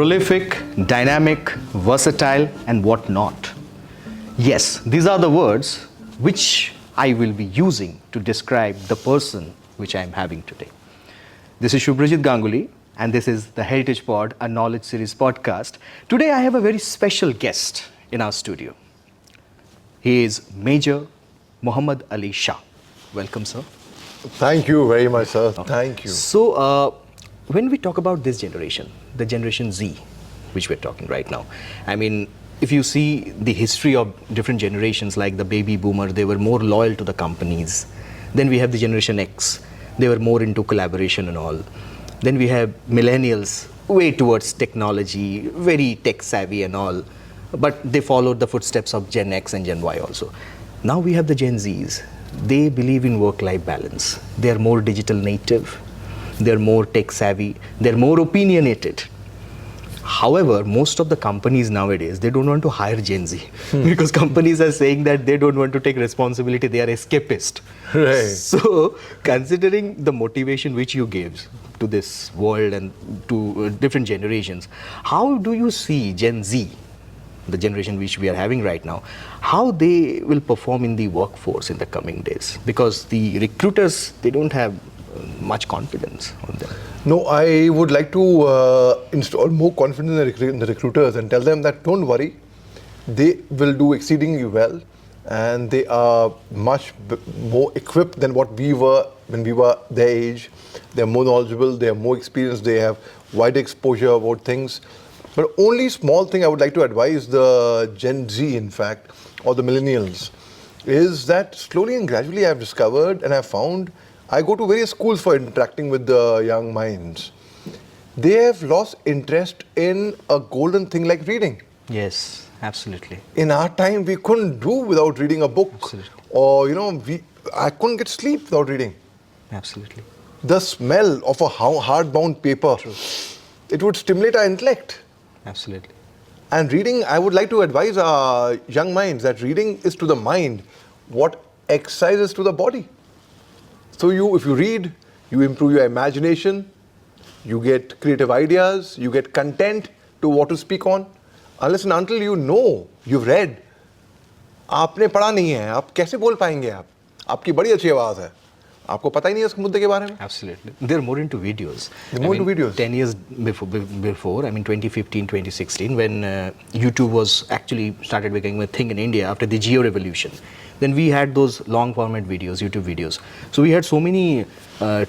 prolific, dynamic, versatile, and whatnot. Yes, these are the words which I will be using to describe the person which I am having today. This is Shubhrajit Ganguly, and this is the Heritage Pod, a knowledge series podcast. Today I have a very special guest in our studio. He is Major Muhammad Ali Shah. Welcome, sir. Thank you very much, sir. Thank you. So, when we talk about this generation, the Generation Z, which we're talking right now, I mean, if you see the history of different generations, like the baby boomer, they were more loyal to the companies. Then we have the Generation X, they were more into collaboration and all. Then we have millennials, way towards technology, very tech savvy and all, but they followed the footsteps of Gen X and Gen Y also. Now we have the Gen Zs. They believe in work-life balance. They are more digital native. They're more tech savvy. They're more opinionated. However, most of the companies nowadays, they don't want to hire Gen Z because companies are saying that they don't want to take responsibility. They are escapist. Right. So, considering the motivation which you gave to this world and to different generations, how do you see Gen Z, the generation which we are having right now, how they will perform in the workforce in the coming days? Because the recruiters, they don't have much confidence on them. No, I would like to install more confidence in the recruiters and tell them that don't worry, they will do exceedingly well, and they are much more equipped than what we were when we were their age. They're more knowledgeable, they are more experienced, they have wider exposure about things. But only small thing I would like to advise the Gen Z, in fact, or the millennials, is that slowly and gradually I've discovered and I've found, I go to various schools for interacting with the young minds. They have lost interest in a golden thing like reading. Yes, absolutely. In our time, we couldn't do without reading a book. Absolutely. Or, I couldn't get sleep without reading. Absolutely. The smell of a hardbound paper, True. It would stimulate our intellect. Absolutely. And reading, I would like to advise our young minds that reading is to the mind what exercise is to the body. So if you read, you improve your imagination, you get creative ideas, you get content to what to speak on. Unless and until you know, you've read, आपने पढ़ा नहीं है, आप कैसे बोल पाएंगे आप? आपकी बड़ी अच्छी आवाज़ है. आपको पता ही नहीं है इस मुद्दे के बारे में? Absolutely. They're more into videos. They're more into videos. 10 years before, I mean 2015, 2016, when YouTube was actually started becoming a thing in India after the Geo revolution. Then we had those long format videos, YouTube videos. So we had so many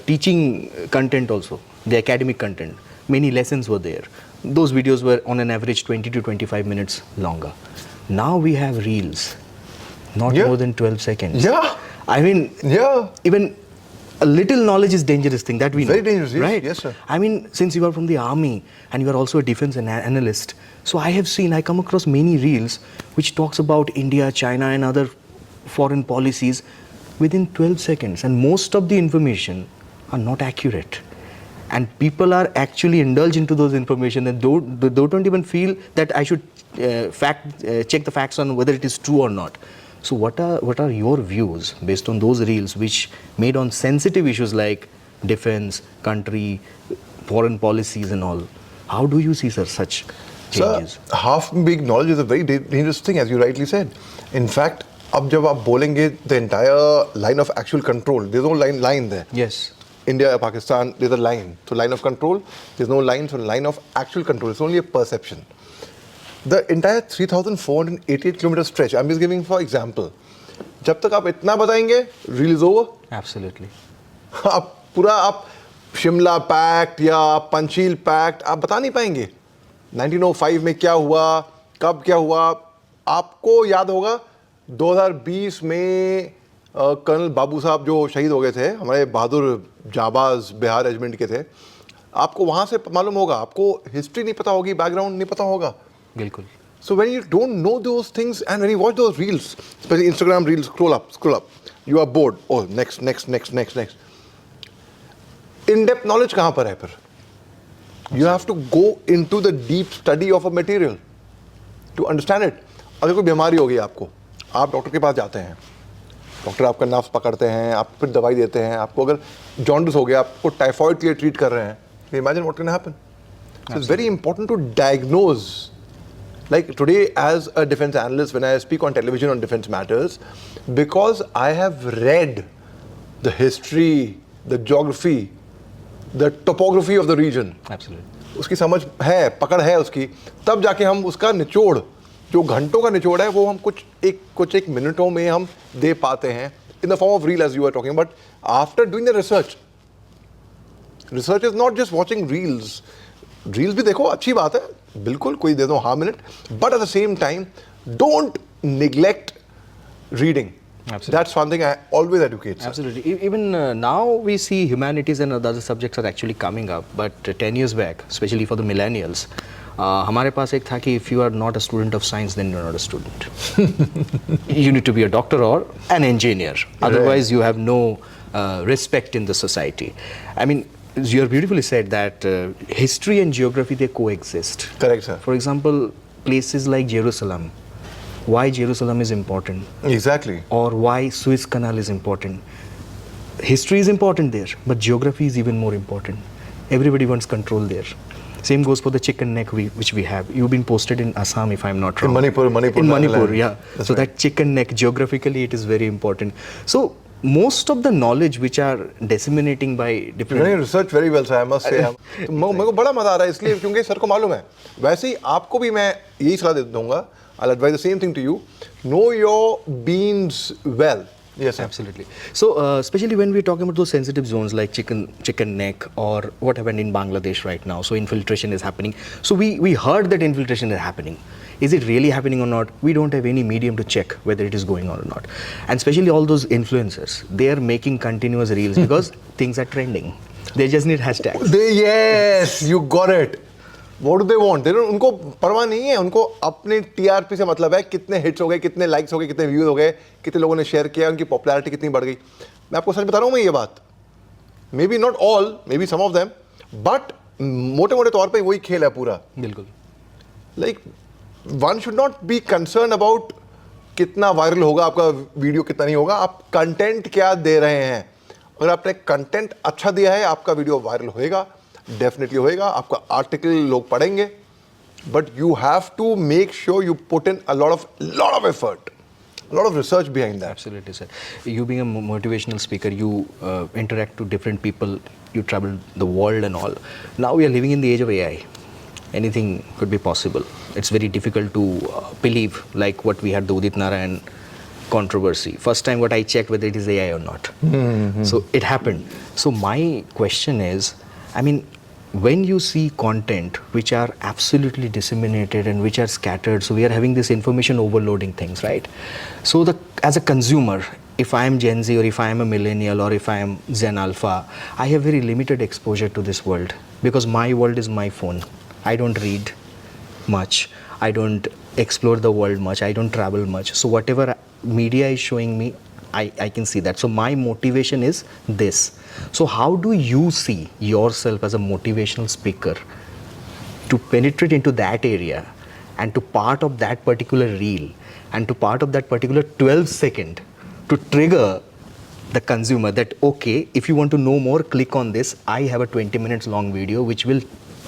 teaching content also, the academic content. Many lessons were there. Those videos were on an average 20 to 25 minutes longer. Now we have reels, not more than 12 seconds. Yeah. I mean, even a little knowledge is dangerous thing, that we know. Very dangerous, yes. Right? Yes, sir. I mean, since you are from the army and you are also a defense analyst, so I come across many reels which talks about India, China and other foreign policies within 12 seconds, and most of the information are not accurate. And people are actually indulged into those information and don't even feel that I should check the facts on whether it is true or not. So what are your views based on those reels which made on sensitive issues like defense, country, foreign policies and all? How do you see, sir, such changes? Sir, half-baked knowledge is a very dangerous thing, as you rightly said. In fact, अब जब आप बोलेंगे the entire line of actual control, there's no line there. Yes. India, Pakistan, there's a line. So line of control, there's no line. So line of actual control, it's only a perception. The entire 3,488 kilometer stretch, I'm just giving for example. जब तक आप इतना बताएंगे, reel is over. Absolutely. आप Shimla pact या Panchsheel pact आप बता नहीं पाएंगे. 1905 में क्या हुआ, कब क्या हुआ, आपको याद होगा 2020 में कर्नल बाबू साहब जो शहीद हो गए थे, हमारे बहादुर जाबाज बिहार रेजिमेंट के थे, आपको वहाँ से मालूम होगा, आपको हिस्ट्री नहीं पता होगी, बैकग्राउंड नहीं पता होगा. बिल्कुल. So when you don't know those things and when you watch those reels, especially Instagram reels, scroll up, you are bored. Oh, next. In-depth knowledge कहाँ पर है फिर? You have to go into the deep study of a material to understand it. अगर कोई बीमारी हो गई आपको, आप डॉक्टर के पास जाते हैं, डॉक्टर आपका नर्व्स पकड़ते हैं, आप फिर दवाई देते हैं. आपको अगर जॉन्डिस हो गया, आपको टाइफॉइड के लिए ट्रीट कर रहे हैं, imagine what can happen. So it's very important to diagnose. Like today, as a defense analyst, when I speak on television on defense matters, because I have read the history, the geography, the topography of the region. Absolutely. उसकी समझ है, पकड़ है उसकी, तब जाके हम उसका निचोड़, जो घंटों का निचोड़ है, वो हम कुछ एक मिनटों में हम दे पाते हैं, in the form of reel as you were talking. But after doing the research is not just watching reels. Reels भी देखो, अच्छी बात है, बिल्कुल कोई दे दो harm in it, but at the same time, don't neglect reading. Absolutely. That's one thing I always educate. Sir. Absolutely. Even now we see humanities and other subjects are actually coming up, but 10 years back, especially for the millennials, हमारे पास एक था कि if you are not a student of science, then you're not a student. You need to be a doctor or an engineer. Otherwise, you have no respect in the society. I mean, you have beautifully said that history and geography, they coexist. Correct, sir. For example, places like Jerusalem. Why Jerusalem is important? Exactly. Or why Suez Canal is important? History is important there, but geography is even more important. Everybody wants control there. Same goes for the chicken neck which we have. You've been posted in Assam, if I'm not wrong. In Manipur. In Manipur, yeah. That's so right. that chicken neck, geographically, it is very important. So most of the knowledge which are disseminating by different... You're doing research very well, sir, I must say. मेरे को बड़ा मजा आ रहा है इसलिए क्योंकि sir को मालूम है. वैसे ही आपको भी मैं यही सलाह दे दूंगा. I'll advise the same thing to you. Know your beans well. Yes, sir. Absolutely. So, especially when we're talking about those sensitive zones like chicken neck or what happened in Bangladesh right now. So, infiltration is happening. So, we heard that infiltration is happening. Is it really happening or not? We don't have any medium to check whether it is going on or not. And especially all those influencers, they are making continuous reels because things are trending. They just need hashtags. Yes, you got it. What do they want? उनको परवाह नहीं है, उनको अपने TRP से मतलब है कितने हिट्स हो गए, कितने लाइक्स हो गए, कितने व्यूज हो गए, कितने लोगों ने शेयर किया, उनकी पॉपुलैरिटी कितनी बढ़ गई. मैं आपको सच बता रहा हूँ मैं ये बात. May be not all, may be some of them, but मोटे मोटे तौर पे वही खेल है पूरा. बिल्कुल. Like one should not be concern about कितना वायरल होगा आपका वीडियो, कितना नहीं होगा. आप कंटेंट क्या दे रहे हैं. अगर आपने कंटेंट अच्छा दिया है, आपका वीडियो वायरल होएगा, डेफिनेटली होएगा, आपका आर्टिकल लोग पढ़ेंगे, but you have to make sure you put in a lot of effort, a lot of research behind that. Absolutely, sir. You being a motivational speaker, you interact to different people, you travel the world and all. Now we are living in the age of AI. Anything could be possible. It's very difficult to believe, like what we had the Udit Narayan controversy. First time what I checked whether it is AI or not. Mm-hmm. So it happened. So my question is, I mean, when you see content which are absolutely disseminated and which are scattered, so we are having this information overloading things, right? So as a consumer, if I am Gen Z or if I am a millennial or if I am Gen Alpha, I have very limited exposure to this world because my world is my phone. I don't read much. I don't explore the world much. I don't travel much. So whatever media is showing me, I can see that. So my motivation is this. So how do you see yourself as a motivational speaker to penetrate into that area and to part of that particular reel and to part of that particular 12 second to trigger the consumer that, okay, if you want to know more, click on this. I have a 20 minutes long video which will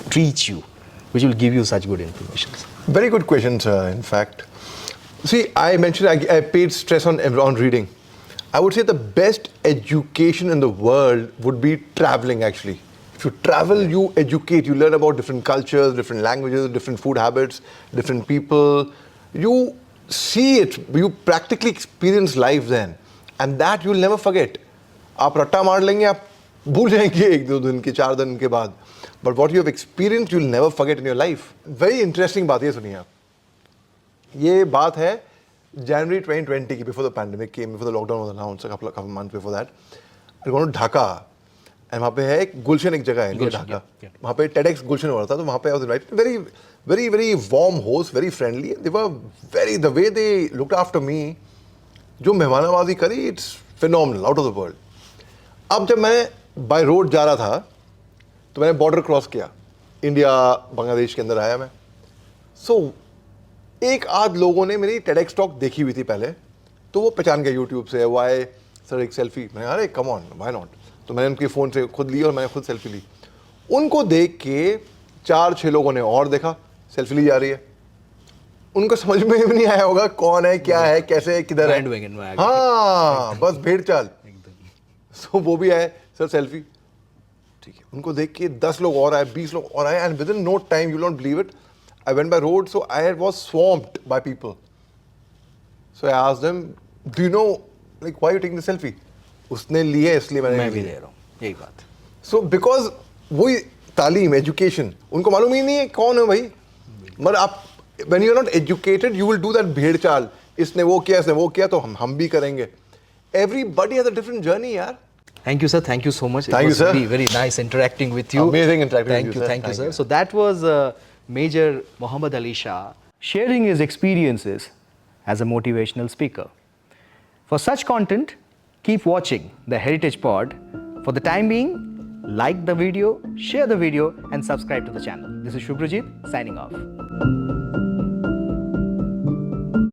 treat you, which will give you such good information. Very good question, sir, in fact. See, I mentioned I paid stress on reading. I would say the best education in the world would be traveling, actually. If you travel, you educate, you learn about different cultures, different languages, different food habits, different people. You see it, you practically experience life then. And that you'll never forget. आप रट्टा मार लेंगे, आप भूल जाएंगे एक दो दिन के, 4 दिन के बाद. But what you have experienced, you'll never forget in your life. Very interesting बात ये सुनिए आप. ये बात है January 2020 before the pandemic came, before the lockdown was announced, a couple of months before that. I went to Dhaka, and वहाँ पे है एक गुलशन एक जगह है ढाका. वहाँ पे TEDx गुलशन हो रहा था, तो वहाँ पे I was invited. Very warm host, very friendly. They were the way they looked after me. जो मेहमाननवाजी करी, it's phenomenal, out of the world. अब जब मैं by road जा रहा था, तो मैंने border cross किया. इंडिया बांग्लादेश के अंदर आया मैं. So एक आध लोगों ने मेरी TEDx टॉक देखी हुई थी पहले, तो वो पहचान गया यूट्यूब से. वाई सर एक सेल्फी. मैंने अरे कम ऑन, वाई नॉट. तो मैंने उनके फ़ोन से खुद ली और मैंने खुद सेल्फी ली. उनको देख के 4-6 लोगों ने और देखा सेल्फी ली जा रही है, उनको समझ में भी नहीं आया होगा कौन है, क्या है, कैसे है, किधर है। Bandwagon में आ गए। हाँ, बस भेड़ चाल। सो वो भी आए, सर सेल्फी, ठीक है। उनको देख के 10 लोग और आए, 20 लोग और आए, and within no time, you don't believe it, I went by road, so I was swamped by people. So I asked them, do you know like why you taking the selfie? उसने ली है इसलिए मैं मैंने भी ली ले है। रहा हूँ, यही बात। सो बिकॉज वही तालीम, एजुकेशन, उनको मालूम ही नहीं है कौन है भाई। मगर आप when you are not educated you will do that भेड़ चाल, इसने वो किया, इसने वो किया, तो हम भी करेंगे। Everybody has a different journey यार। Thank you, sir. Thank you so much. Thank you, It was sir. very, very nice interacting with you. Amazing interacting with Thank you, you, sir. thank you, Thank sir. you. So that was Major Muhammad Ali Shah sharing his experiences as a motivational speaker. For such content, keep watching the Heritage Pod. For the time being, like the video, share the video, and subscribe to the channel. This is Shubhrajit signing off.